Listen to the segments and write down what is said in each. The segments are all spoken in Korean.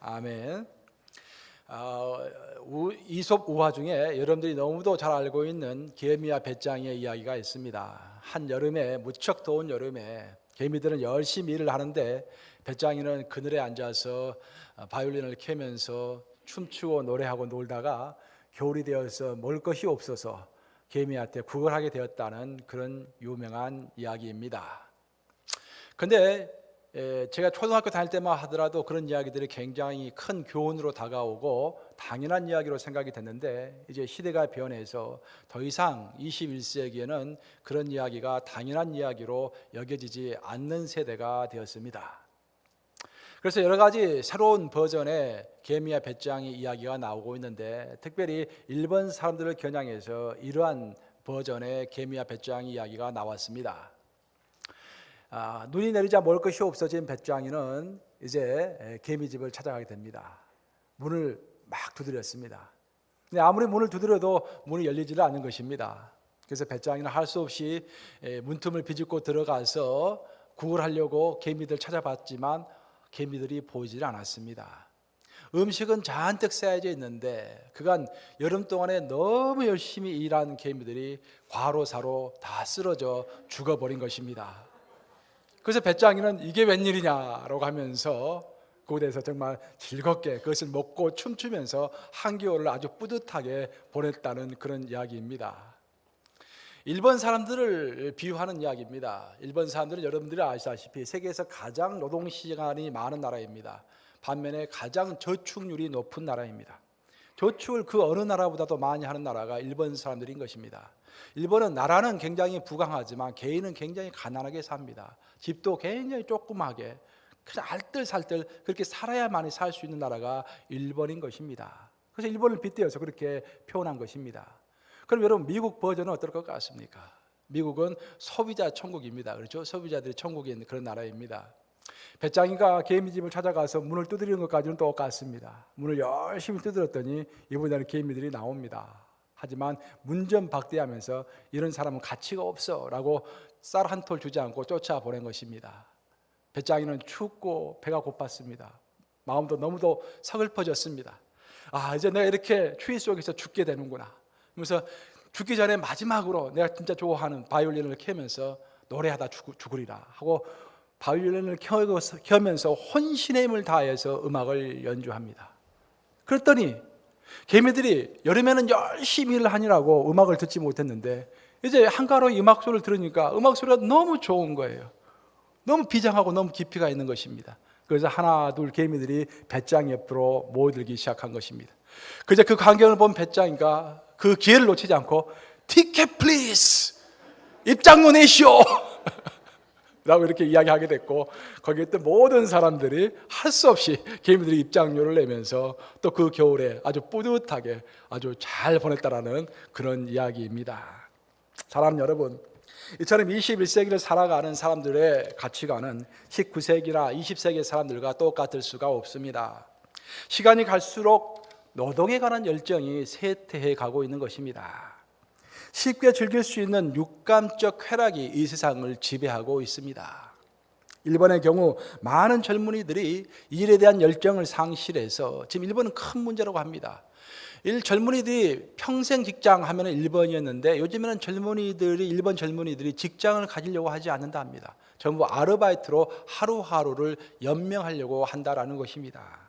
아멘. 이솝 우화 중에 여러분들이 너무도 잘 알고 있는 개미와 배짱이의 이야기가 있습니다. 한 여름에, 무척 더운 여름에 개미들은 열심히 일을 하는데 배짱이는 그늘에 앉아서 바이올린을 켜면서 춤추고 노래하고 놀다가 겨울이 되어서 먹을 것이 없어서 개미한테 구걸하게 되었다는 그런 유명한 이야기입니다. 근데 제가 초등학교 다닐 때만 하더라도 그런 이야기들이 굉장히 큰 교훈으로 다가오고 당연한 이야기로 생각이 됐는데, 이제 시대가 변해서 더 이상 21세기에는 그런 이야기가 당연한 이야기로 여겨지지 않는 세대가 되었습니다. 그래서 여러 가지 새로운 버전의 개미와 배짱이 이야기가 나오고 있는데, 특별히 일본 사람들을 겨냥해서 이러한 버전의 개미와 배짱이 이야기가 나왔습니다. 눈이 내리자 먹을 것이 없어진 배짱이는 이제 개미집을 찾아가게 됩니다. 문을 막 두드렸습니다. 근데 아무리 문을 두드려도 문이 열리지를 않는 것입니다. 그래서 배짱이는 할 수 없이 문틈을 비집고 들어가서 구걸하려고 개미들 찾아봤지만 개미들이 보이질 않았습니다. 음식은 잔뜩 쌓여져 있는데 그간 여름 동안에 너무 열심히 일한 개미들이 과로사로 다 쓰러져 죽어버린 것입니다. 그래서 배짱이는 이게 웬일이냐라고 하면서 그곳에서 정말 즐겁게 그것을 먹고 춤추면서 한겨울을 아주 뿌듯하게 보냈다는 그런 이야기입니다. 일본 사람들을 비유하는 이야기입니다. 일본 사람들은 여러분들이 아시다시피 세계에서 가장 노동시간이 많은 나라입니다. 반면에 가장 저축률이 높은 나라입니다. 저축을 그 어느 나라보다도 많이 하는 나라가 일본 사람들인 것입니다. 일본은 나라는 굉장히 부강하지만 개인은 굉장히 가난하게 삽니다. 집도 굉장히 조그맣게 그냥 알뜰살뜰 그렇게 살아야만이 살 수 있는 나라가 일본인 것입니다. 그래서 일본을 빗대어서 그렇게 표현한 것입니다. 그럼 여러분, 미국 버전은 어떨 것 같습니까? 미국은 소비자 천국입니다. 그렇죠? 소비자들이 천국인 그런 나라입니다. 배짱이가 개미집을 찾아가서 문을 두드리는 것까지는 똑같습니다. 문을 열심히 두드렸더니 이번에는 개미들이 나옵니다. 하지만 문전박대하면서 이런 사람은 가치가 없어 라고 쌀 한 톨 주지 않고 쫓아보낸 것입니다. 배짱이는 춥고 배가 고팠습니다. 마음도 너무도 서글퍼졌습니다. 이제 내가 이렇게 추위 속에서 죽게 되는구나. 그래서 죽기 전에 마지막으로 내가 진짜 좋아하는 바이올린을 켜면서 노래하다 죽으리라 하고 바이올린을 켜면서 혼신의 힘을 다해서 음악을 연주합니다. 그랬더니 개미들이 여름에는 열심히 일을 하느라고 음악을 듣지 못했는데 이제 한가로이 음악 소리를 들으니까 음악 소리가 너무 좋은 거예요. 너무 비장하고 너무 깊이가 있는 것입니다. 그래서 하나 둘 개미들이 배짱이 옆으로 모여들기 시작한 것입니다. 그래서 그 광경을 본 배짱이가 그 기회를 놓치지 않고 티켓 플리즈, 입장료 내시오 라고 이렇게 이야기하게 됐고, 거기에 있던 모든 사람들이 할 수 없이 개미들이 입장료를 내면서 또 그 겨울에 아주 뿌듯하게 아주 잘 보냈다라는 그런 이야기입니다. 사랑하는 여러분, 이처럼 21세기를 살아가는 사람들의 가치관은 19세기나 20세기 사람들과 똑같을 수가 없습니다. 시간이 갈수록 노동에 관한 열정이 쇠퇴해 가고 있는 것입니다. 쉽게 즐길 수 있는 육감적 쾌락이 이 세상을 지배하고 있습니다. 일본의 경우 많은 젊은이들이 일에 대한 열정을 상실해서 지금 일본은 큰 문제라고 합니다. 젊은이들이 평생 직장 하면 1번이었는데 요즘에는 일본 젊은이들이 직장을 가지려고 하지 않는다 합니다. 전부 아르바이트로 하루하루를 연명하려고 한다라는 것입니다.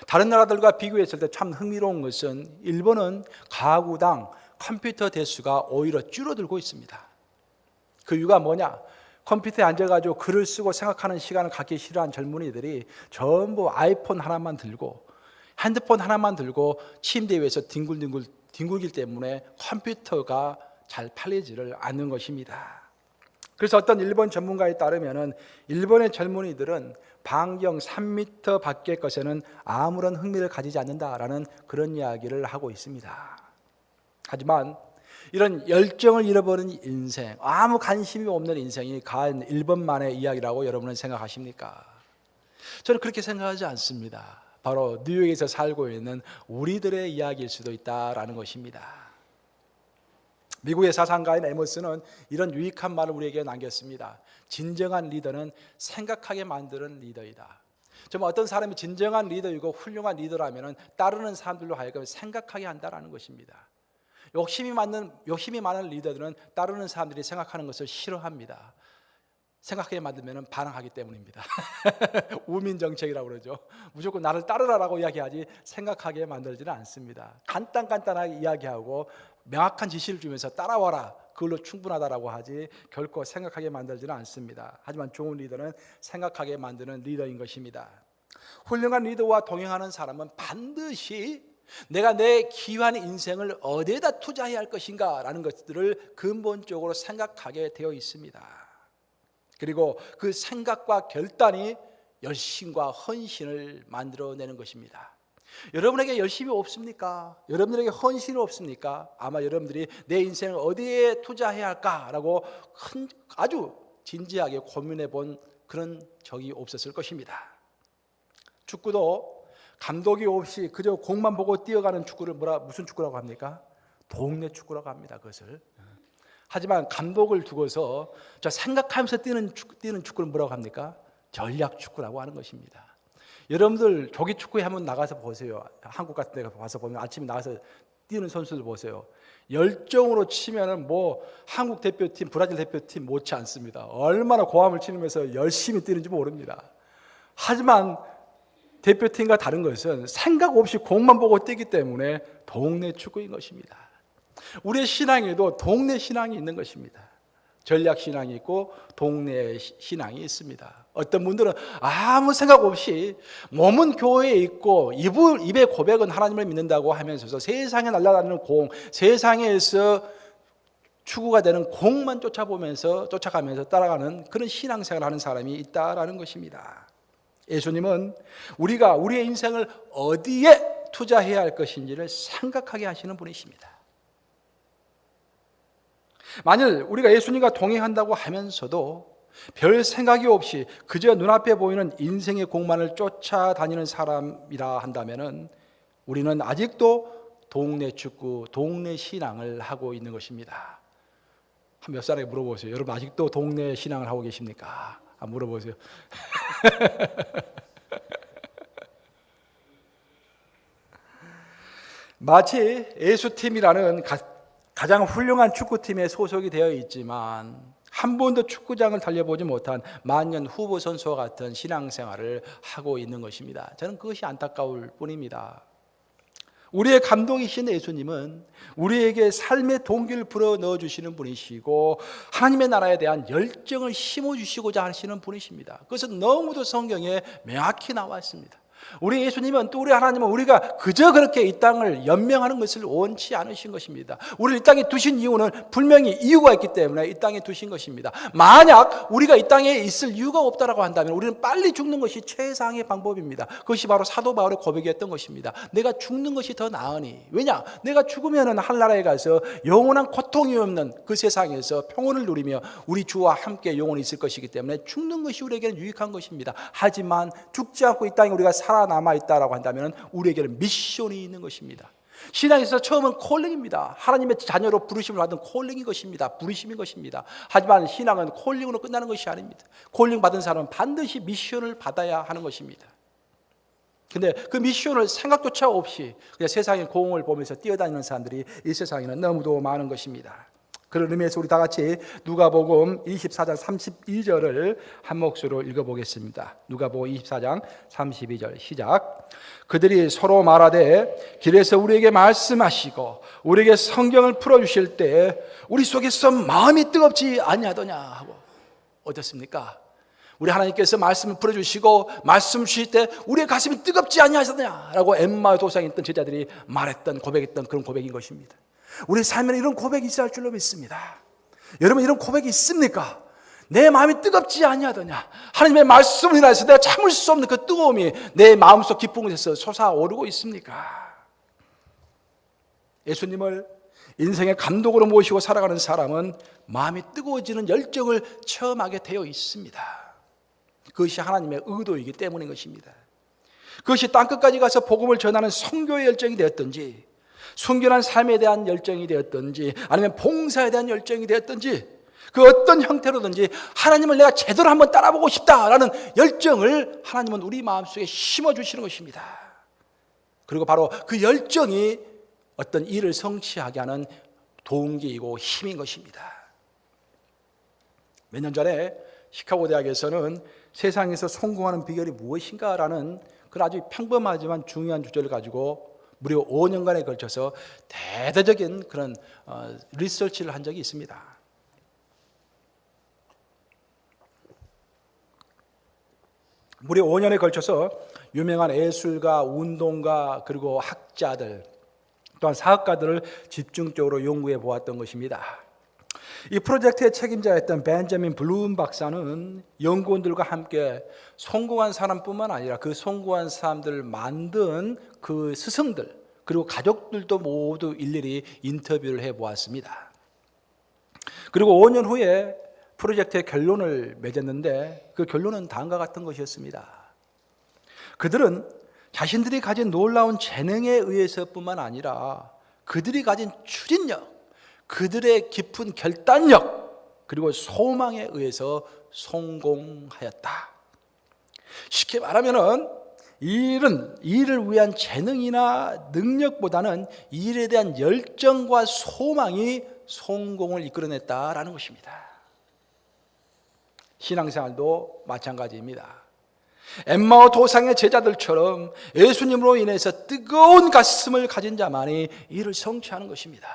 다른 나라들과 비교했을 때 참 흥미로운 것은 일본은 가구당 컴퓨터 대수가 오히려 줄어들고 있습니다. 그 이유가 뭐냐? 컴퓨터에 앉아가지고 글을 쓰고 생각하는 시간을 갖기 싫어한 젊은이들이 전부 아이폰 하나만 들고 핸드폰 하나만 들고 침대 위에서 뒹굴기 때문에 컴퓨터가 잘 팔리지를 않는 것입니다. 그래서 어떤 일본 전문가에 따르면 일본의 젊은이들은 반경 3m 밖의 것에는 아무런 흥미를 가지지 않는다라는 그런 이야기를 하고 있습니다. 하지만 이런 열정을 잃어버린 인생, 아무 관심이 없는 인생이 간 일본만의 이야기라고 여러분은 생각하십니까? 저는 그렇게 생각하지 않습니다. 바로 뉴욕에서 살고 있는 우리들의 이야기일 수도 있다라는 것입니다. 미국의 사상가인 에머슨은 이런 유익한 말을 우리에게 남겼습니다. 진정한 리더는 생각하게 만드는 리더이다. 정말 어떤 사람이 진정한 리더이고 훌륭한 리더라면 따르는 사람들로 하여금 생각하게 한다는 것입니다. 욕심이 많은 리더들은 따르는 사람들이 생각하는 것을 싫어합니다. 생각하게 만들면 반항하기 때문입니다. 우민정책이라고 그러죠. 무조건 나를 따르라라고 이야기하지 생각하게 만들지는 않습니다. 간단하게 이야기하고 명확한 지시를 주면서 따라와라, 그걸로 충분하다라고 하지 결코 생각하게 만들지는 않습니다. 하지만 좋은 리더는 생각하게 만드는 리더인 것입니다. 훌륭한 리더와 동행하는 사람은 반드시 내가 내 귀한 인생을 어디에다 투자해야 할 것인가 라는 것들을 근본적으로 생각하게 되어 있습니다. 그리고 그 생각과 결단이 열심과 헌신을 만들어내는 것입니다. 여러분에게 열심이 없습니까? 여러분들에게 헌신이 없습니까? 아마 여러분들이 내 인생을 어디에 투자해야 할까라고 아주 진지하게 고민해 본 그런 적이 없었을 것입니다. 축구도 감독이 없이 그저 공만 보고 뛰어가는 축구를 무슨 축구라고 합니까? 동네 축구라고 합니다. 그것을. 하지만 감독을 두고서 저 생각하면서 뛰는 축구를 뭐라고 합니까? 전략 축구라고 하는 것입니다. 여러분들 조기 축구에 한번 나가서 보세요. 한국 같은 데 가서 보면 아침에 나가서 뛰는 선수들 보세요. 열정으로 치면은 뭐 한국 대표팀, 브라질 대표팀 못지 않습니다. 얼마나 고함을 치면서 열심히 뛰는지 모릅니다. 하지만 대표팀과 다른 것은 생각 없이 공만 보고 뛰기 때문에 동네 축구인 것입니다. 우리의 신앙에도 동네 신앙이 있는 것입니다. 전략 신앙이 있고 동네 신앙이 있습니다. 어떤 분들은 아무 생각 없이 몸은 교회에 있고 입의 고백은 하나님을 믿는다고 하면서 세상에 날아다니는 공, 세상에서 추구가 되는 공만 쫓아가면서 따라가는 그런 신앙생활을 하는 사람이 있다라는 것입니다. 예수님은 우리가 우리의 인생을 어디에 투자해야 할 것인지를 생각하게 하시는 분이십니다. 만일 우리가 예수님과 동행한다고 하면서도 별 생각이 없이 그저 눈앞에 보이는 인생의 공만을 쫓아다니는 사람이라 한다면 우리는 아직도 동네 축구, 동네 신앙을 하고 있는 것입니다. 한 몇 사람에게 물어보세요. 여러분 아직도 동네 신앙을 하고 계십니까? 물어보세요. 마치 예수팀이라는 가장 훌륭한 축구팀에 소속이 되어 있지만 한 번도 축구장을 달려보지 못한 만년 후보 선수와 같은 신앙생활을 하고 있는 것입니다. 저는 그것이 안타까울 뿐입니다. 우리의 감독이신 예수님은 우리에게 삶의 동기를 불어넣어 주시는 분이시고 하나님의 나라에 대한 열정을 심어주시고자 하시는 분이십니다. 그것은 너무도 성경에 명확히 나와 있습니다. 우리 예수님은 또 우리 하나님은 우리가 그저 그렇게 이 땅을 연명하는 것을 원치 않으신 것입니다. 우리를 이 땅에 두신 이유는 분명히 이유가 있기 때문에 이 땅에 두신 것입니다. 만약 우리가 이 땅에 있을 이유가 없다라고 한다면 우리는 빨리 죽는 것이 최상의 방법입니다. 그것이 바로 사도 바울의 고백이었던 것입니다. 내가 죽는 것이 더 나으니. 왜냐? 내가 죽으면 하늘나라에 가서 영원한 고통이 없는 그 세상에서 평온을 누리며 우리 주와 함께 영원히 있을 것이기 때문에 죽는 것이 우리에게는 유익한 것입니다. 하지만 죽지 않고 이 땅에 우리가 살아남아 있다라고 한다면 우리에게는 미션이 있는 것입니다. 신앙에서 처음은 콜링입니다. 하나님의 자녀로 부르심을 받은 콜링인 것입니다. 부르심인 것입니다. 하지만 신앙은 콜링으로 끝나는 것이 아닙니다. 콜링 받은 사람은 반드시 미션을 받아야 하는 것입니다. 근데 그 미션을 생각조차 없이 그냥 세상의 공을 보면서 뛰어다니는 사람들이 이 세상에는 너무도 많은 것입니다. 그런 의미에서 우리 다 같이 누가복음 24장 32절을 한 목소리로 읽어보겠습니다. 누가복음 24장 32절 시작. 그들이 서로 말하되 길에서 우리에게 말씀하시고 우리에게 성경을 풀어주실 때 우리 속에서 마음이 뜨겁지 아니하더냐 하고. 어떻습니까? 우리 하나님께서 말씀을 풀어주시고 말씀 주실 때 우리의 가슴이 뜨겁지 아니하더냐라고 엠마오 도상에 있던 제자들이 말했던 고백했던 그런 고백인 것입니다. 우리 삶에는 이런 고백이 있어야 할 줄로 믿습니다. 여러분 이런 고백이 있습니까? 내 마음이 뜨겁지 아니하더냐. 하나님의 말씀을 인하여서 내가 참을 수 없는 그 뜨거움이 내 마음속 깊은 곳에서 솟아오르고 있습니까? 예수님을 인생의 감독으로 모시고 살아가는 사람은 마음이 뜨거워지는 열정을 체험하게 되어 있습니다. 그것이 하나님의 의도이기 때문인 것입니다. 그것이 땅끝까지 가서 복음을 전하는 선교의 열정이 되었든지 순결한 삶에 대한 열정이 되었든지 아니면 봉사에 대한 열정이 되었든지 그 어떤 형태로든지 하나님을 내가 제대로 한번 따라보고 싶다라는 열정을 하나님은 우리 마음속에 심어주시는 것입니다. 그리고 바로 그 열정이 어떤 일을 성취하게 하는 동기이고 힘인 것입니다. 몇 년 전에 시카고 대학에서는 세상에서 성공하는 비결이 무엇인가라는 그런 아주 평범하지만 중요한 주제를 가지고 무려 5년간에 걸쳐서 대대적인 그런 리서치를 한 적이 있습니다. 무려 5년에 걸쳐서 유명한 예술가, 운동가, 그리고 학자들, 또한 사학가들을 집중적으로 연구해 보았던 것입니다. 이 프로젝트의 책임자였던 벤자민 블룸 박사는 연구원들과 함께 성공한 사람뿐만 아니라 그 성공한 사람들을 만든 그 스승들, 그리고 가족들도 모두 일일이 인터뷰를 해 보았습니다. 그리고 5년 후에 프로젝트의 결론을 맺었는데 그 결론은 다음과 같은 것이었습니다. 그들은 자신들이 가진 놀라운 재능에 의해서뿐만 아니라 그들이 가진 추진력, 그들의 깊은 결단력, 그리고 소망에 의해서 성공하였다. 쉽게 말하면은 일을 위한 재능이나 능력보다는 일에 대한 열정과 소망이 성공을 이끌어냈다라는 것입니다. 신앙생활도 마찬가지입니다. 엠마오 도상의 제자들처럼 예수님으로 인해서 뜨거운 가슴을 가진 자만이 이를 성취하는 것입니다.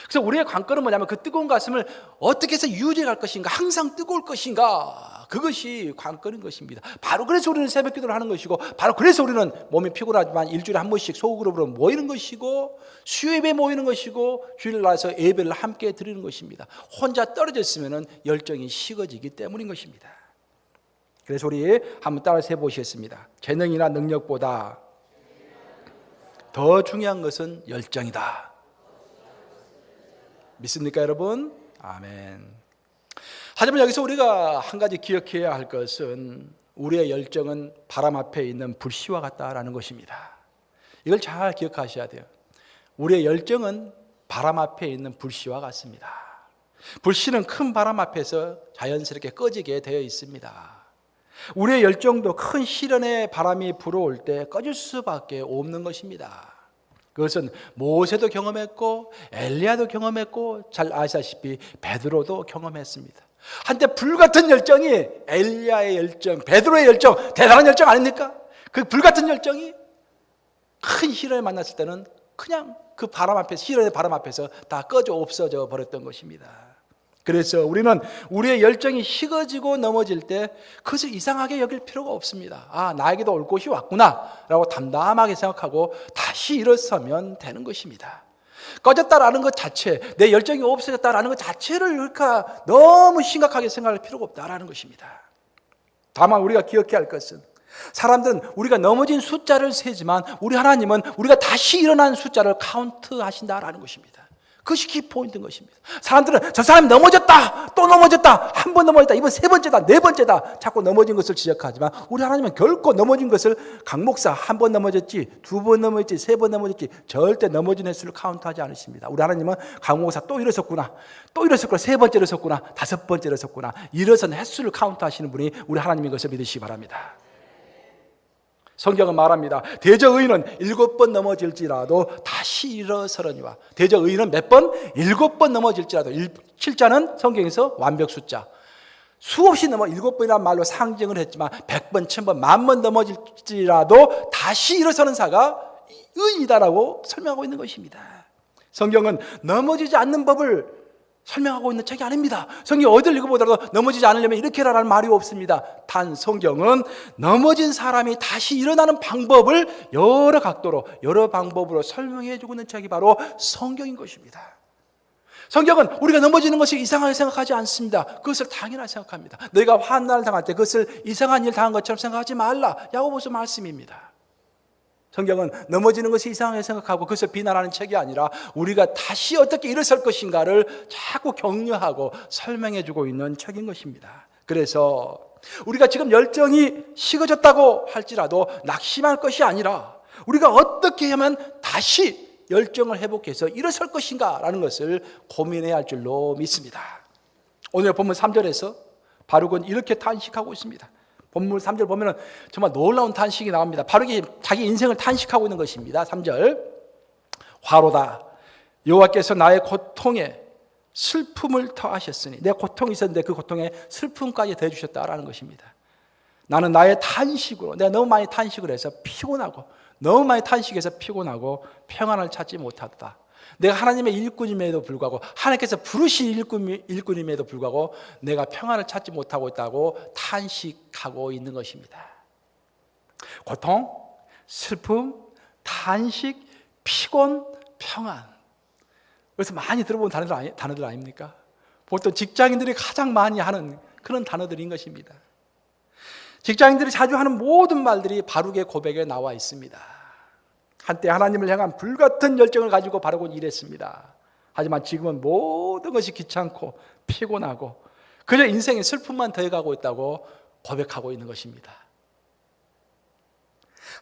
그래서 우리의 관건은 뭐냐면 그 뜨거운 가슴을 어떻게 해서 유지할 것인가, 항상 뜨거울 것인가, 그것이 관건인 것입니다. 바로 그래서 우리는 새벽 기도를 하는 것이고, 바로 그래서 우리는 몸이 피곤하지만 일주일에 한 번씩 소그룹으로 모이는 것이고, 수요예배 모이는 것이고, 주일날에서 예배를 함께 드리는 것입니다. 혼자 떨어져 있으면 열정이 식어지기 때문인 것입니다. 그래서 우리 한번 따라서 해보시겠습니다. 재능이나 능력보다 더 중요한 것은 열정이다. 믿습니까, 여러분? 아멘. 하지만 여기서 우리가 한 가지 기억해야 할 것은 우리의 열정은 바람 앞에 있는 불씨와 같다라는 것입니다. 이걸 잘 기억하셔야 돼요. 우리의 열정은 바람 앞에 있는 불씨와 같습니다. 불씨는 큰 바람 앞에서 자연스럽게 꺼지게 되어 있습니다. 우리의 열정도 큰 시련의 바람이 불어올 때 꺼질 수밖에 없는 것입니다. 그것은 모세도 경험했고 엘리야도 경험했고 잘 아시다시피 베드로도 경험했습니다. 한때 불같은 열정이 엘리야의 열정, 베드로의 열정, 대단한 열정 아닙니까? 그 불같은 열정이 큰 시련을 만났을 때는 그냥 그 바람 앞에서, 시련의 바람 앞에서 다 꺼져 없어져 버렸던 것입니다. 그래서 우리는 우리의 열정이 식어지고 넘어질 때 그것을 이상하게 여길 필요가 없습니다. 아, 나에게도 올 곳이 왔구나 라고 담담하게 생각하고 다시 일어서면 되는 것입니다. 꺼졌다라는 것 자체, 내 열정이 없어졌다라는 것 자체를 그러니까 너무 심각하게 생각할 필요가 없다라는 것입니다. 다만 우리가 기억해야 할 것은 사람들은 우리가 넘어진 숫자를 세지만 우리 하나님은 우리가 다시 일어난 숫자를 카운트하신다라는 것입니다. 그것이 키포인트인 것입니다. 사람들은 저 사람이 넘어졌다, 또 넘어졌다, 한 번 넘어졌다, 이번 세 번째다, 네 번째다, 자꾸 넘어진 것을 지적하지만 우리 하나님은 결코 넘어진 것을 강 목사 한 번 넘어졌지, 두 번 넘어졌지, 세 번 넘어졌지 절대 넘어진 횟수를 카운트하지 않으십니다. 우리 하나님은 강 목사 또 일어섰구나, 또 일어섰구나, 세 번째 일어섰구나, 다섯 번째 일어섰구나, 일어선 횟수를 카운트하시는 분이 우리 하나님인 것을 믿으시기 바랍니다. 성경은 말합니다. 대저 의인은 7번 넘어질지라도 다시 일어서려니와. 대저 의인은 몇 번? 7번 넘어질지라도. 7자는 성경에서 완벽 숫자. 수없이 넘어 7번이라는 말로 상징을 했지만 100번, 1000번, 10,000번 넘어질지라도 다시 일어서는 자가 의인이다라고 설명하고 있는 것입니다. 성경은 넘어지지 않는 법을 설명하고 있는 책이 아닙니다. 성경 어디를 읽어보더라도 넘어지지 않으려면 이렇게 해라라는 말이 없습니다. 단 성경은 넘어진 사람이 다시 일어나는 방법을 여러 각도로 여러 방법으로 설명해 주고 있는 책이 바로 성경인 것입니다. 성경은 우리가 넘어지는 것이 이상하게 생각하지 않습니다. 그것을 당연하게 생각합니다. 너희가 환난을 당할 때 그것을 이상한 일 당한 것처럼 생각하지 말라. 야고보서 말씀입니다. 성경은 넘어지는 것이 이상하게 생각하고 그것을 비난하는 책이 아니라 우리가 다시 어떻게 일어설 것인가를 자꾸 격려하고 설명해 주고 있는 책인 것입니다. 그래서 우리가 지금 열정이 식어졌다고 할지라도 낙심할 것이 아니라 우리가 어떻게 하면 다시 열정을 회복해서 일어설 것인가 라는 것을 고민해야 할 줄로 믿습니다. 오늘 본문 3절에서 바룩은 이렇게 탄식하고 있습니다. 본문 3절 보면 정말 놀라운 탄식이 나옵니다. 바룩이 자기 인생을 탄식하고 있는 것입니다. 3절, 화로다. 여호와께서 나의 고통에 슬픔을 더하셨으니, 내 고통이 있었는데 그 고통에 슬픔까지 더해주셨다라는 것입니다. 나는 나의 탄식으로, 내가 너무 많이 탄식을 해서 피곤하고, 너무 많이 탄식해서 피곤하고 평안을 찾지 못했다. 내가 하나님의 일꾼임에도 불구하고, 하나님께서 부르신 일꾼임에도 불구하고 내가 평안을 찾지 못하고 있다고 탄식하고 있는 것입니다. 고통, 슬픔, 탄식, 피곤, 평안. 그래서 많이 들어본 단어들 아닙니까? 보통 직장인들이 가장 많이 하는 그런 단어들인 것입니다. 직장인들이 자주 하는 모든 말들이 바룩의 고백에 나와 있습니다. 한때 하나님을 향한 불같은 열정을 가지고 바룩은 일했습니다. 하지만 지금은 모든 것이 귀찮고 피곤하고 그저 인생의 슬픔만 더해가고 있다고 고백하고 있는 것입니다.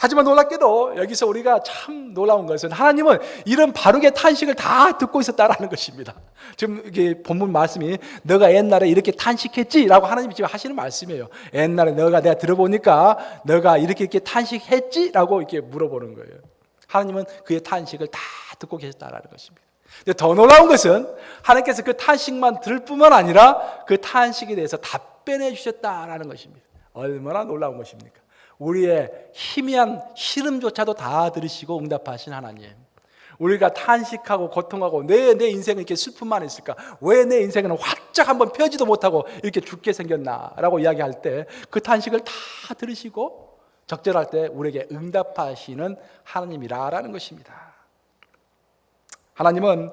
하지만 놀랍게도 여기서 우리가 참 놀라운 것은 하나님은 이런 바룩의 탄식을 다 듣고 있었다라는 것입니다. 지금 이게 본문 말씀이 너가 옛날에 이렇게 탄식했지라고 하나님이 지금 하시는 말씀이에요. 옛날에 내가 들어보니까 너가 이렇게 탄식했지라고 이렇게 물어보는 거예요. 하나님은 그의 탄식을 다 듣고 계셨다라는 것입니다. 근데 더 놀라운 것은 하나님께서 그 탄식만 들을 뿐만 아니라 그 탄식에 대해서 답변해 주셨다라는 것입니다. 얼마나 놀라운 것입니까? 우리의 희미한 시름조차도 다 들으시고 응답하신 하나님. 우리가 탄식하고 고통하고 왜 내 인생은 이렇게 슬픔만 있을까? 왜 내 인생은 활짝 한번 펴지도 못하고 이렇게 죽게 생겼나? 라고 이야기할 때 그 탄식을 다 들으시고 적절할 때 우리에게 응답하시는 하나님이라는 것입니다. 하나님은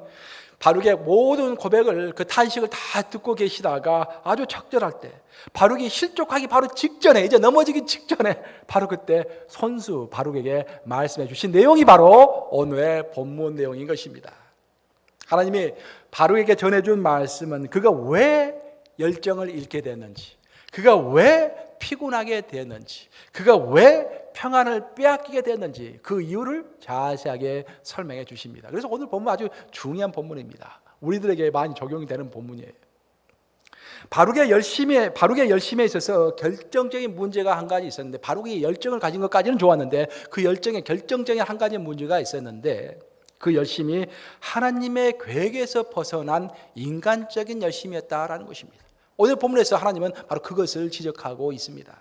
바룩의 모든 고백을, 그 탄식을 다 듣고 계시다가 아주 적절할 때, 바룩이 실족하기 바로 직전에, 이제 넘어지기 직전에 바로 그때 손수 바룩에게 말씀해 주신 내용이 바로 오늘의 본문 내용인 것입니다. 하나님이 바룩에게 전해준 말씀은 그가 왜 열정을 잃게 됐는지, 그가 왜 피곤하게 됐는지, 그가 왜 평안을 빼앗기게 됐는지 그 이유를 자세하게 설명해 주십니다. 그래서 오늘 본문 아주 중요한 본문입니다. 우리들에게 많이 적용이 되는 본문이에요. 바룩의 열심에 있어서 결정적인 문제가 한 가지 있었는데, 바룩이 열정을 가진 것까지는 좋았는데 그 열정에 결정적인 한 가지 문제가 있었는데, 그 열심이 하나님의 계획에서 벗어난 인간적인 열심이었다라는 것입니다. 오늘 본문에서 하나님은 바로 그것을 지적하고 있습니다.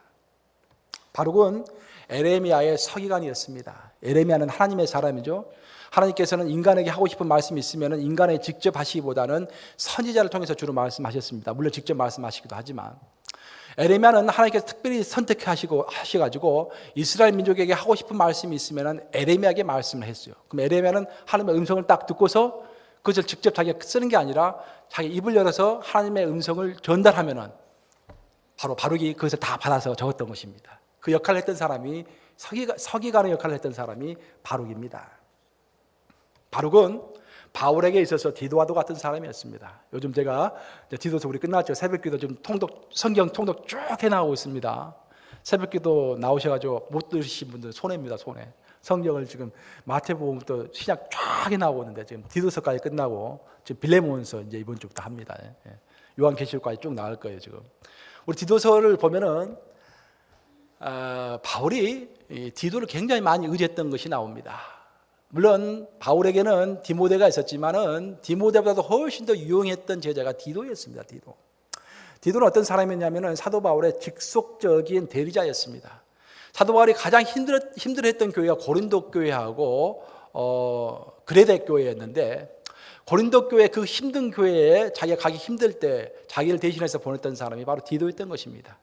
바룩은 에레미야의 서기관이었습니다. 에레미야는 하나님의 사람이죠. 하나님께서는 인간에게 하고 싶은 말씀이 있으면 인간에게 직접 하시기보다는 선지자를 통해서 주로 말씀하셨습니다. 물론 직접 말씀하시기도 하지만 에레미야는 하나님께서 특별히 선택하셔가지고 이스라엘 민족에게 하고 싶은 말씀이 있으면 에레미야에게 말씀을 했어요. 그럼 에레미야는 하나님의 음성을 딱 듣고서 그것을 직접 자기가 쓰는 게 아니라 자기 입을 열어서 하나님의 음성을 전달하면은 바로 바룩이 그것을 다 받아서 적었던 것입니다. 그 역할을 했던 사람이 서기관의 역할을 했던 사람이 바룩입니다. 바룩은 바울에게 있어서 디도와도 같은 사람이었습니다. 요즘 제가 디도서 우리 끝났죠. 새벽기도 좀 성경 통독 쭉 해나가고 있습니다. 새벽기도 나오셔가지고 못 들으신 분들 손해입니다. 손해. 성경을 지금 마태복음부터 신약 쫙 해나오고 있는데 지금 디도서까지 끝나고 지금 빌레몬서 이제 이번 주부터 합니다. 요한계시록까지 쭉 나올 거예요. 지금 우리 디도서를 보면은 바울이 디도를 굉장히 많이 의지했던 것이 나옵니다. 물론 바울에게는 디모데가 있었지만은 디모데보다도 훨씬 더 유용했던 제자가 디도였습니다. 디도는 어떤 사람이었냐면은 사도 바울의 직속적인 대리자였습니다. 사도 바울이 가장 힘들어했던 교회가 고린도 교회하고 그레데 교회였는데, 고린도 교회 그 힘든 교회에 자기가 가기 힘들 때 자기를 대신해서 보냈던 사람이 바로 디도였던 것입니다.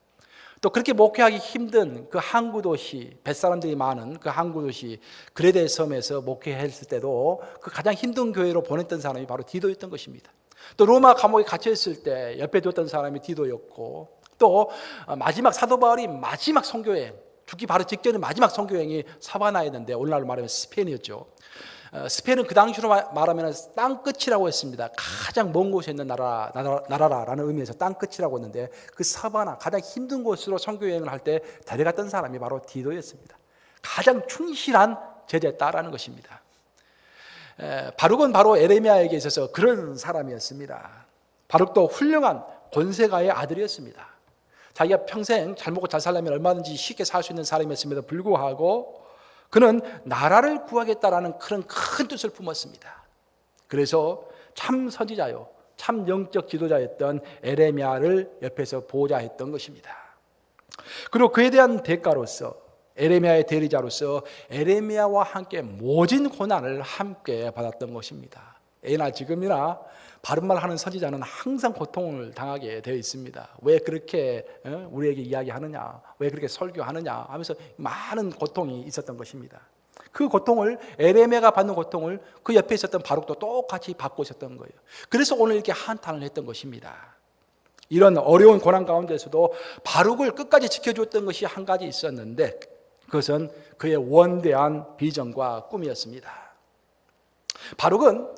또 그렇게 목회하기 힘든 그 항구 도시, 뱃사람들이 많은 그 항구 도시 그레데 섬에서 목회했을 때도 그 가장 힘든 교회로 보냈던 사람이 바로 디도였던 것입니다. 또 로마 감옥에 갇혀 있을 때 옆에 뒀던 사람이 디도였고, 또 마지막 사도 바울이 마지막 선교여행, 죽기 바로 직전에 마지막 선교여행이 사바나였는데 오늘날로 말하면 스페인이었죠. 스페인은 그 당시로 말하면 땅끝이라고 했습니다. 가장 먼 곳에 있는 나라라는 의미에서 땅끝이라고 했는데, 그 사바나 가장 힘든 곳으로 선교여행을 할 때 데려갔던 사람이 바로 디도였습니다. 가장 충실한 제자였다라는 것입니다. 바룩은 바로 에레미야에게 있어서 그런 사람이었습니다. 바룩도 훌륭한 권세가의 아들이었습니다. 자기가 평생 잘 먹고 잘 살려면 얼마든지 쉽게 살 수 있는 사람이었음에도 불구하고 그는 나라를 구하겠다라는 그런 큰 뜻을 품었습니다. 그래서 참 선지자요, 참 영적 지도자였던 에레미야를 옆에서 보호자했던 것입니다. 그리고 그에 대한 대가로서 에레미야의 대리자로서 에레미야와 함께 모진 고난을 함께 받았던 것입니다. 예나 지금이나 바른말 하는 선지자는 항상 고통을 당하게 되어 있습니다. 왜 그렇게 우리에게 이야기하느냐, 왜 그렇게 설교하느냐 하면서 많은 고통이 있었던 것입니다. 그 고통을, 에레미야가 받는 고통을 그 옆에 있었던 바룩도 똑같이 받고 있었던 거예요. 그래서 오늘 이렇게 한탄을 했던 것입니다. 이런 어려운 고난 가운데서도 바룩을 끝까지 지켜주었던 것이 한 가지 있었는데 그것은 그의 원대한 비전과 꿈이었습니다. 바룩은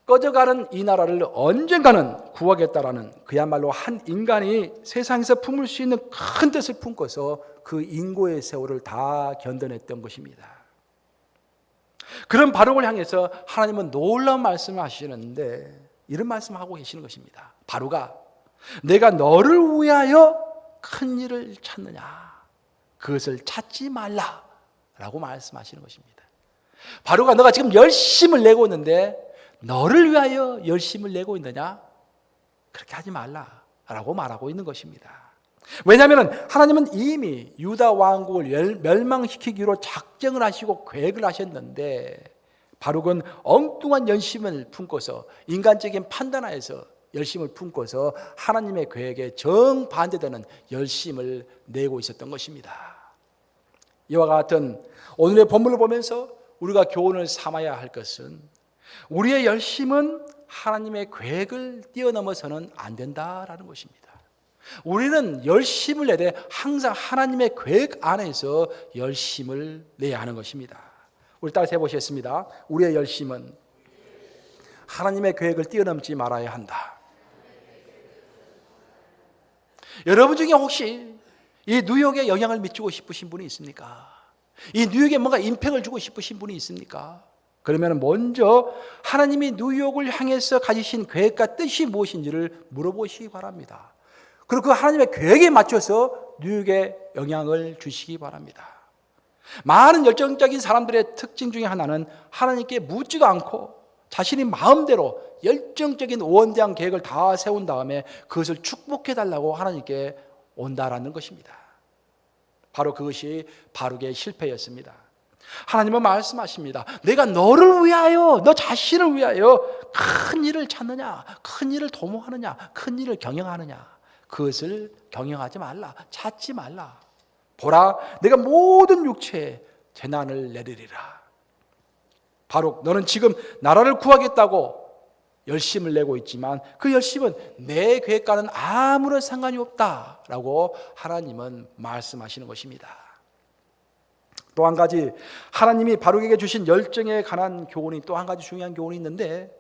꺼져가는 이 나라를 언젠가는 구하겠다라는 그야말로 한 인간이 세상에서 품을 수 있는 큰 뜻을 품고서 그 인고의 세월을 다 견뎌냈던 것입니다. 그런 바룩을 향해서 하나님은 놀라운 말씀을 하시는데 이런 말씀을 하고 계시는 것입니다. 바룩아, 내가 너를 위하여 큰 일을 찾느냐, 그것을 찾지 말라라고 말씀하시는 것입니다. 바룩아, 너가 지금 열심을 내고 있는데 너를 위하여 열심을 내고 있느냐? 그렇게 하지 말라라고 말하고 있는 것입니다. 왜냐하면 하나님은 이미 유다 왕국을 멸망시키기로 작정을 하시고 계획을 하셨는데 바룩은 엉뚱한 열심을 품고서 인간적인 판단하에서 열심을 품고서 하나님의 계획에 정반대되는 열심을 내고 있었던 것입니다. 이와 같은 오늘의 본문을 보면서 우리가 교훈을 삼아야 할 것은 우리의 열심은 하나님의 계획을 뛰어넘어서는 안 된다라는 것입니다. 우리는 열심을 내되 항상 하나님의 계획 안에서 열심을 내야 하는 것입니다. 우리 따라서 해보시겠습니다. 우리의 열심은 하나님의 계획을 뛰어넘지 말아야 한다. 여러분 중에 혹시 이 뉴욕에 영향을 미치고 싶으신 분이 있습니까? 이 뉴욕에 뭔가 임팩을 주고 싶으신 분이 있습니까? 그러면 먼저 하나님이 뉴욕을 향해서 가지신 계획과 뜻이 무엇인지를 물어보시기 바랍니다. 그리고 그 하나님의 계획에 맞춰서 뉴욕에 영향을 주시기 바랍니다. 많은 열정적인 사람들의 특징 중에 하나는 하나님께 묻지도 않고 자신이 마음대로 열정적인 원대한 계획을 다 세운 다음에 그것을 축복해달라고 하나님께 온다라는 것입니다. 바로 그것이 바룩의 실패였습니다. 하나님은 말씀하십니다. 내가 너를 위하여, 너 자신을 위하여 큰 일을 찾느냐, 큰 일을 도모하느냐, 큰 일을 경영하느냐, 그것을 경영하지 말라, 찾지 말라. 보라, 내가 모든 육체에 재난을 내리리라. 바룩, 너는 지금 나라를 구하겠다고 열심을 내고 있지만 그 열심은 내 계획과는 아무런 상관이 없다라고 하나님은 말씀하시는 것입니다. 또 한 가지, 하나님이 바룩에게 주신 열정에 관한 교훈이 또 한 가지 중요한 교훈이 있는데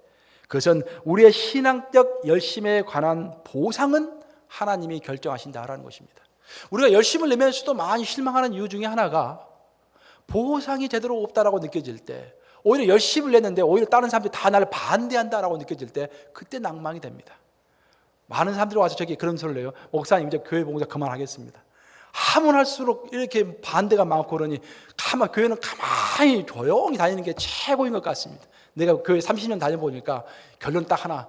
그것은 우리의 신앙적 열심에 관한 보상은 하나님이 결정하신다라는 것입니다. 우리가 열심을 내면서도 많이 실망하는 이유 중에 하나가 보상이 제대로 없다라고 느껴질 때, 오히려 열심을 냈는데 오히려 다른 사람들이 다 나를 반대한다라고 느껴질 때 그때 낭망이 됩니다. 많은 사람들이 와서 저기 그런 소리를 해요. 목사님, 이제 교회 봉사 그만하겠습니다. 하면 할수록 이렇게 반대가 많고 그러니 교회는 가만히 조용히 다니는 게 최고인 것 같습니다. 내가 교회 30년 다녀보니까 결론 딱 하나,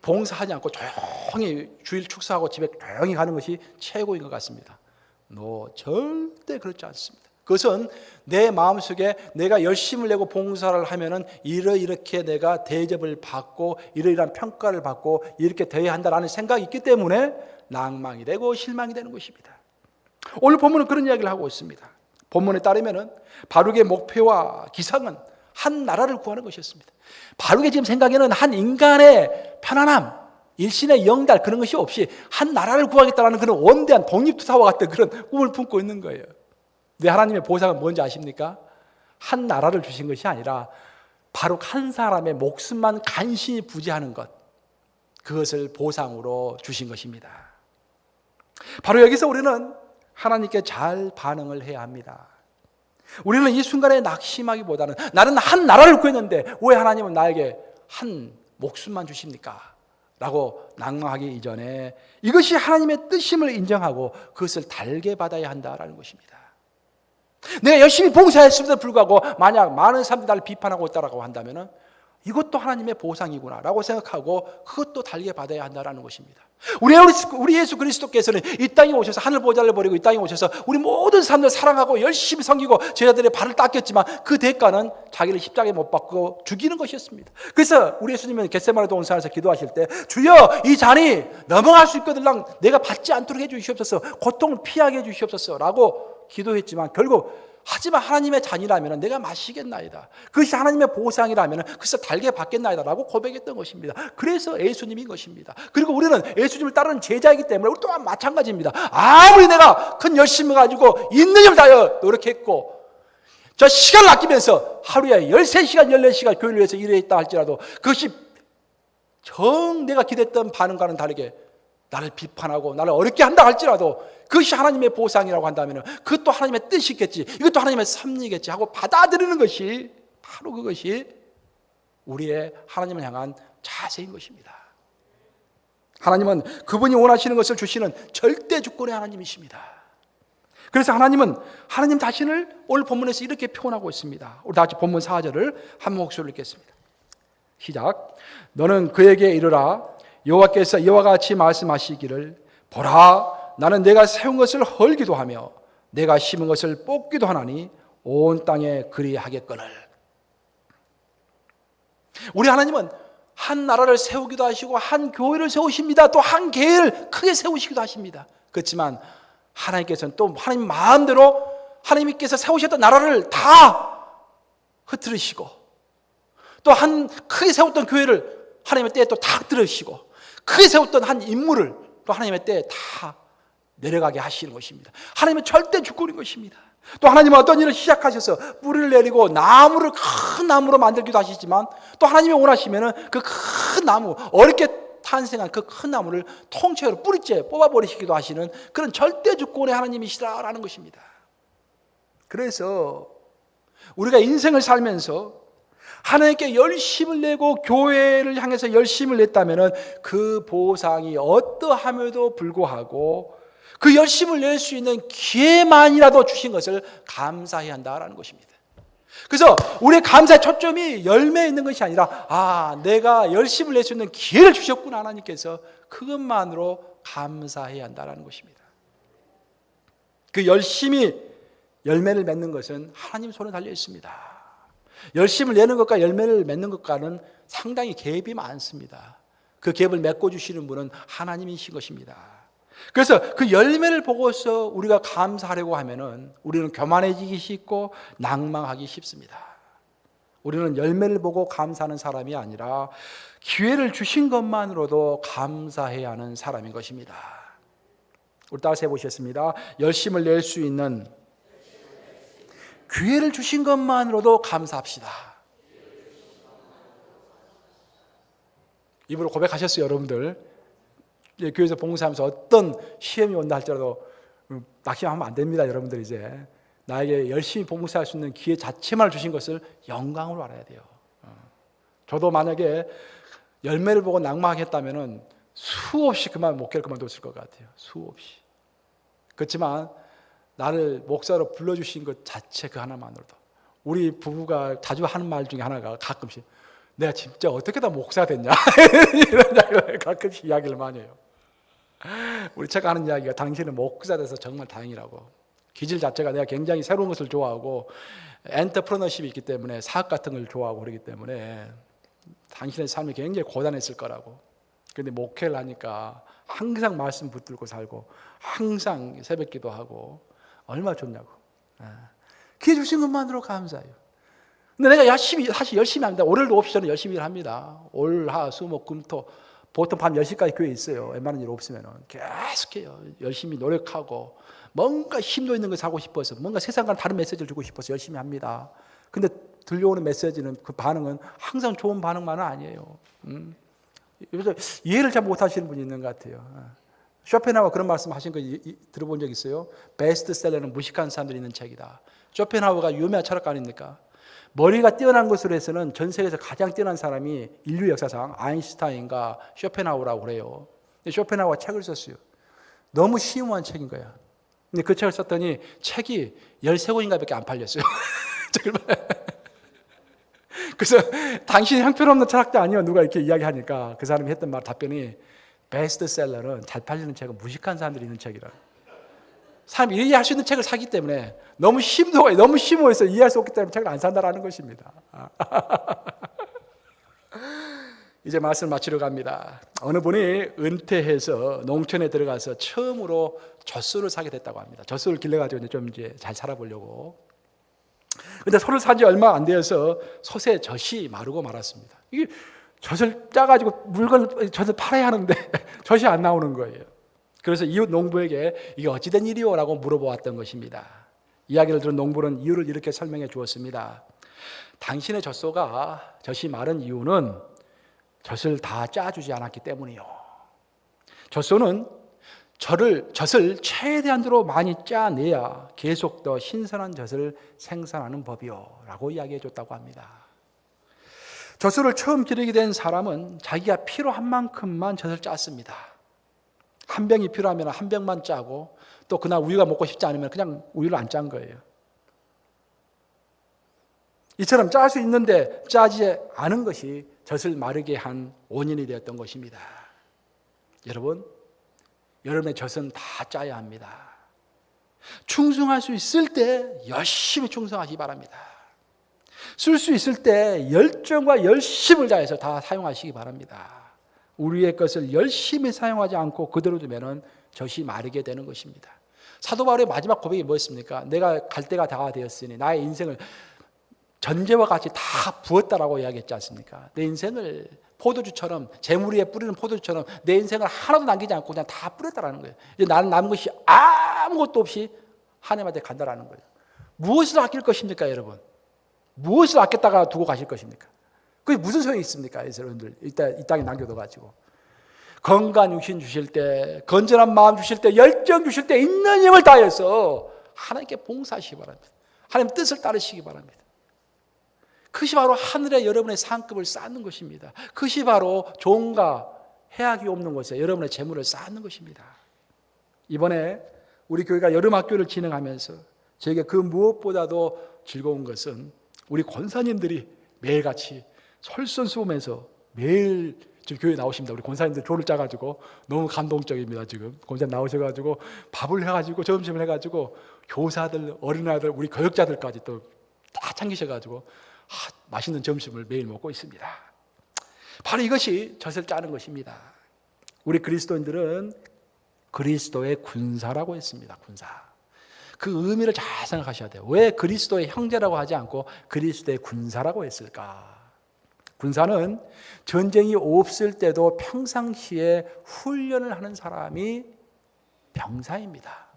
봉사하지 않고 조용히 주일 축사하고 집에 조용히 가는 것이 최고인 것 같습니다. 절대 그렇지 않습니다. 그것은 내 마음속에 내가 열심을 내고 봉사를 하면은 이렇게 내가 대접을 받고 이러이러한 평가를 받고 이렇게 돼야 한다라는 생각이 있기 때문에 낭망이 되고 실망이 되는 것입니다. 오늘 본문은 그런 이야기를 하고 있습니다. 본문에 따르면은 바룩의 목표와 기상은 한 나라를 구하는 것이었습니다. 바룩의 지금 생각에는 한 인간의 편안함, 일신의 영달 그런 것이 없이 한 나라를 구하겠다는 그런 원대한 독립투사와 같은 그런 꿈을 품고 있는 거예요. 근데 하나님의 보상은 뭔지 아십니까? 한 나라를 주신 것이 아니라 바룩 한 사람의 목숨만 간신히 부지하는 것, 그것을 보상으로 주신 것입니다. 바로 여기서 우리는 하나님께 잘 반응을 해야 합니다. 우리는 이 순간에 낙심하기보다는 나는 한 나라를 구했는데 왜 하나님은 나에게 한 목숨만 주십니까? 라고 낭망하기 이전에 이것이 하나님의 뜻임을 인정하고 그것을 달게 받아야 한다라는 것입니다. 내가 열심히 봉사했음에도 불구하고 만약 많은 사람들이 나를 비판하고 있다고 한다면 이것도 하나님의 보상이구나 라고 생각하고 그것도 달게 받아야 한다는 것입니다. 우리 예수 그리스도께서는 이 땅에 오셔서 하늘 보좌를 버리고 이 땅에 오셔서 우리 모든 사람들 사랑하고 열심히 섬기고 제자들의 발을 닦였지만 그 대가는 자기를 십자가에 못 박고 죽이는 것이었습니다. 그래서 우리 예수님은 겟세마네 동산에서 기도하실 때 주여 이 잔이 넘어갈 수 있거든 내가 받지 않도록 해주시옵소서, 고통을 피하게 해주시옵소서 라고 기도했지만 결국 하지만 하나님의 잔이라면 내가 마시겠나이다, 그것이 하나님의 보상이라면 그것을 달게 받겠나이다 라고 고백했던 것입니다. 그래서 예수님인 것입니다. 그리고 우리는 예수님을 따르는 제자이기 때문에 우리 또한 마찬가지입니다. 아무리 내가 큰 열심을 가지고 있는 힘을 다하여 노력했고 저 시간을 아끼면서 하루에 13시간 14시간 교회를 위해서 일했다 할지라도 그것이 정 내가 기대했던 반응과는 다르게 나를 비판하고 나를 어렵게 한다 할지라도 그것이 하나님의 보상이라고 한다면 그것도 하나님의 뜻이겠지, 이것도 하나님의 섭리겠지 하고 받아들이는 것이 바로 그것이 우리의 하나님을 향한 자세인 것입니다. 하나님은 그분이 원하시는 것을 주시는 절대 주권의 하나님이십니다. 그래서 하나님은 하나님 자신을 오늘 본문에서 이렇게 표현하고 있습니다. 우리 다 같이 본문 4절을 한 목소리로 읽겠습니다. 시작. 너는 그에게 이르라 여호와께서 이와 같이 말씀하시기를 보라 나는 내가 세운 것을 헐기도 하며 내가 심은 것을 뽑기도 하나니 온 땅에 그리하겠거늘. 우리 하나님은 한 나라를 세우기도 하시고 한 교회를 세우십니다. 또 한 계를 크게 세우시기도 하십니다. 그렇지만 하나님께서는 또 하나님 마음대로 하나님께서 세우셨던 나라를 다 흐트리시고 또 한 크게 세웠던 교회를 하나님의 때에 또 다 흐트리시고 크게 세웠던 한 인물을 또 하나님의 때에 다 내려가게 하시는 것입니다. 하나님의 절대 주권인 것입니다. 또 하나님은 어떤 일을 시작하셔서 뿌리를 내리고 나무를 큰 나무로 만들기도 하시지만 또 하나님이 원하시면 그 큰 나무, 어렵게 탄생한 그 큰 나무를 통째로 뿌리째 뽑아버리시기도 하시는 그런 절대 주권의 하나님이시라는 것입니다. 그래서 우리가 인생을 살면서 하나님께 열심을 내고 교회를 향해서 열심을 냈다면 그 보상이 어떠함에도 불구하고 그 열심을 낼 수 있는 기회만이라도 주신 것을 감사해야 한다는 것입니다. 그래서 우리의 감사의 초점이 열매에 있는 것이 아니라 내가 열심을 낼 수 있는 기회를 주셨구나 하나님께서, 그것만으로 감사해야 한다는 것입니다. 그 열심히 열매를 맺는 것은 하나님 손에 달려 있습니다. 열심을 내는 것과 열매를 맺는 것과는 상당히 갭이 많습니다. 그 갭을 맺고 주시는 분은 하나님이신 것입니다. 그래서 그 열매를 보고서 우리가 감사하려고 하면은 우리는 교만해지기 쉽고 낭망하기 쉽습니다. 우리는 열매를 보고 감사하는 사람이 아니라 기회를 주신 것만으로도 감사해야 하는 사람인 것입니다. 우리 따라서 해보셨습니다. 열심을 낼 수 있는 기회를 주신 것만으로도 감사합시다. 입으로 고백하셨어요, 여러분들. 교회에서 봉사하면서 어떤 시험이 온다 할지라도 낙심하면 안 됩니다, 여러분들. 이제 나에게 열심히 봉사할 수 있는 기회 자체만 주신 것을 영광으로 알아야 돼요. 저도 만약에 열매를 보고 낭망했다면 수없이 목회를 그만뒀을 것 같아요. 수없이. 그렇지만 나를 목사로 불러주신 것 자체 그 하나만으로도, 우리 부부가 자주 하는 말 중에 하나가 가끔씩 내가 진짜 어떻게 다 목사가 됐냐 이런 이야기를 가끔씩 이야기를 많이 해요. 우리 제가 하는 이야기가 당신은 목사 돼서 정말 다행이라고. 기질 자체가 내가 굉장히 새로운 것을 좋아하고 엔터프레너십이 있기 때문에 사업 같은 걸 좋아하고 그러기 때문에 당신의 삶이 굉장히 고단했을 거라고. 그런데 목회를 하니까 항상 말씀 붙들고 살고 항상 새벽 기도하고 얼마나 좋냐고. 기회 주신 것만으로 감사해요. 근데 내가 사실 열심히 합니다. 월요일도 없이 저는 열심히 일합니다. 올, 하, 수, 목, 금, 토. 보통 밤 10시까지 교회에 있어요. 웬만한 일 없으면 계속해요. 열심히 노력하고 뭔가 힘도 있는 것을 하고 싶어서, 뭔가 세상과 다른 메시지를 주고 싶어서 열심히 합니다. 근데 들려오는 메시지는, 그 반응은 항상 좋은 반응만은 아니에요. 그래서 이해를 잘 못하시는 분이 있는 것 같아요. 쇼펜하우어 그런 말씀 하신 거 들어본 적 있어요? 베스트셀러는 무식한 사람들이 있는 책이다. 쇼펜하우어가 유명한 철학가 아닙니까? 머리가 뛰어난 것으로 해서는 전 세계에서 가장 뛰어난 사람이 인류 역사상 아인슈타인과 쇼펜하우어라고 그래요. 근데 쇼펜하우어가 책을 썼어요. 너무 심오한 책인 거야. 근데 그 책을 썼더니 책이 13권인가밖에 안 팔렸어요. 책을 그래서 당신이 형편없는 철학자 아니요, 누가 이렇게 이야기하니까 그 사람이 했던 답변이 베스트셀러는 잘 팔리는 책은 무식한 사람들이 있는 책이라. 사람이 이해할 수 있는 책을 사기 때문에 너무 심오해서 이해할 수 없기 때문에 책을 안 산다라는 것입니다. 이제 말씀을 마치러 갑니다. 어느 분이 은퇴해서 농촌에 들어가서 처음으로 젖소를 사게 됐다고 합니다. 젖소를 길러가지고 좀 이제 잘 살아보려고. 근데 소를 산 지 얼마 안 되어서 솥에 젖이 마르고 말았습니다. 이게 젖을 짜가지고 젖을 팔아야 하는데 젖이 안 나오는 거예요. 그래서 이웃 농부에게 이게 어찌된 일이오? 라고 물어보았던 것입니다. 이야기를 들은 농부는 이유를 이렇게 설명해 주었습니다. 당신의 젖이 마른 이유는 젖을 다 짜주지 않았기 때문이요. 젖소는 젖을 최대한으로 많이 짜내야 계속 더 신선한 젖을 생산하는 법이요 라고 이야기해 줬다고 합니다. 젖소를 처음 기르게 된 사람은 자기가 필요한 만큼만 젖을 짰습니다. 한 병이 필요하면 한 병만 짜고 또 그날 우유가 먹고 싶지 않으면 그냥 우유를 안 짠 거예요. 이처럼 짤 수 있는데 짜지 않은 것이 젖을 마르게 한 원인이 되었던 것입니다. 여러분, 여러분의 젖은 다 짜야 합니다. 충성할 수 있을 때 열심히 충성하시기 바랍니다. 쓸 수 있을 때 열정과 열심을 다해서 다 사용하시기 바랍니다. 우리의 것을 열심히 사용하지 않고 그대로 두면 젖이 마르게 되는 것입니다. 사도 바울의 마지막 고백이 뭐였습니까? 내가 갈 때가 다 되었으니 나의 인생을 전제와 같이 다 부었다라고 이야기했지 않습니까? 내 인생을 포도주처럼, 재물 위에 뿌리는 포도주처럼 내 인생을 하나도 남기지 않고 그냥 다 뿌렸다라는 거예요. 이제 나는 남은 것이 아무것도 없이 하나님한테 간다라는 거예요. 무엇을 아낄 것입니까, 여러분? 무엇을 아꼈다가 두고 가실 것입니까? 그게 무슨 소용이 있습니까, 여러분들? 이 땅에 남겨둬가지고. 건강 육신 주실 때, 건전한 마음 주실 때, 열정 주실 때 있는 힘을 다해서 하나님께 봉사하시기 바랍니다. 하나님 뜻을 따르시기 바랍니다. 그것이 바로 하늘에 여러분의 상급을 쌓는 것입니다. 그것이 바로 종과 해악이 없는 곳에 여러분의 재물을 쌓는 것입니다. 이번에 우리 교회가 여름학교를 진행하면서 저에게 그 무엇보다도 즐거운 것은 우리 권사님들이 매일같이 솔선수범해서 매일 지금 교회에 나오십니다. 우리 권사님들 조를 짜가지고 너무 감동적입니다. 지금 권사님 나오셔가지고 밥을 해가지고 점심을 해가지고 교사들, 어린아이들, 우리 교육자들까지 또 다 챙기셔가지고 맛있는 점심을 매일 먹고 있습니다. 바로 이것이 젖을 짜는 것입니다. 우리 그리스도인들은 그리스도의 군사라고 했습니다. 군사. 그 의미를 잘 생각하셔야 돼요. 왜 그리스도의 형제라고 하지 않고 그리스도의 군사라고 했을까? 군사는 전쟁이 없을 때도 평상시에 훈련을 하는 사람이 병사입니다.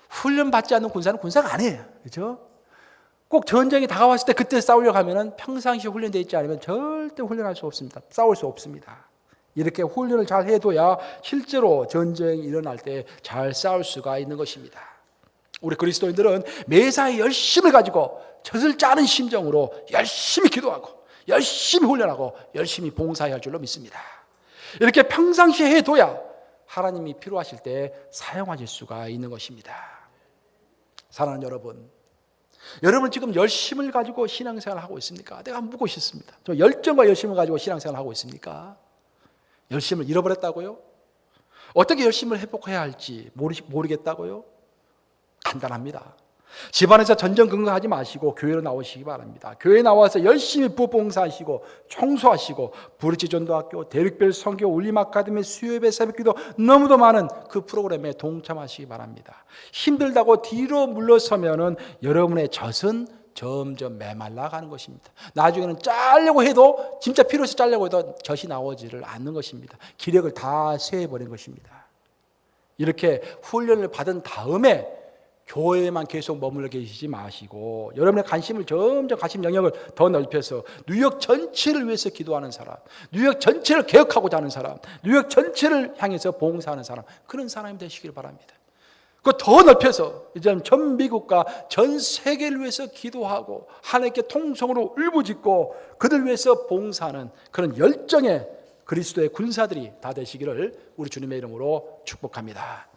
훈련 받지 않는 군사는 군사가 아니에요. 그렇죠? 꼭 전쟁이 다가왔을 때 그때 싸우려고 하면 평상시에 훈련되어 있지 않으면 절대 훈련할 수 없습니다. 싸울 수 없습니다. 이렇게 훈련을 잘 해둬야 실제로 전쟁이 일어날 때 잘 싸울 수가 있는 것입니다. 우리 그리스도인들은 매사에 열심을 가지고 젖을 짜는 심정으로 열심히 기도하고 열심히 훈련하고 열심히 봉사해야 할 줄로 믿습니다. 이렇게 평상시에 해둬야 하나님이 필요하실 때 사용하실 수가 있는 것입니다. 사랑하는 여러분 지금 열심을 가지고 신앙생활을 하고 있습니까? 내가 한번 묻고 싶습니다. 저 열정과 열심을 가지고 신앙생활을 하고 있습니까? 열심을 잃어버렸다고요? 어떻게 열심을 회복해야 할지 모르겠다고요? 간단합니다. 집안에서 전전긍긍하지 마시고 교회로 나오시기 바랍니다. 교회에 나와서 열심히 부봉사하시고 청소하시고 부르치전도학교, 대륙별 선교, 울림 아카데미, 수요예배, 새벽기도 너무도 많은 그 프로그램에 동참하시기 바랍니다. 힘들다고 뒤로 물러서면은 여러분의 젖은 점점 메말라가는 것입니다. 나중에는 짜려고 해도 진짜 필요해서 짜려고 해도 젖이 나오지를 않는 것입니다. 기력을 다 쇠해버린 것입니다. 이렇게 훈련을 받은 다음에 교회에만 계속 머물러 계시지 마시고 여러분의 관심 영역을 더 넓혀서 뉴욕 전체를 위해서 기도하는 사람, 뉴욕 전체를 개혁하고자 하는 사람, 뉴욕 전체를 향해서 봉사하는 사람, 그런 사람이 되시길 바랍니다. 그 더 넓혀서 이제는 전 미국과 전 세계를 위해서 기도하고 하나님께 통성으로 울부짖고 그들 위해서 봉사하는 그런 열정의 그리스도의 군사들이 다 되시기를 우리 주님의 이름으로 축복합니다.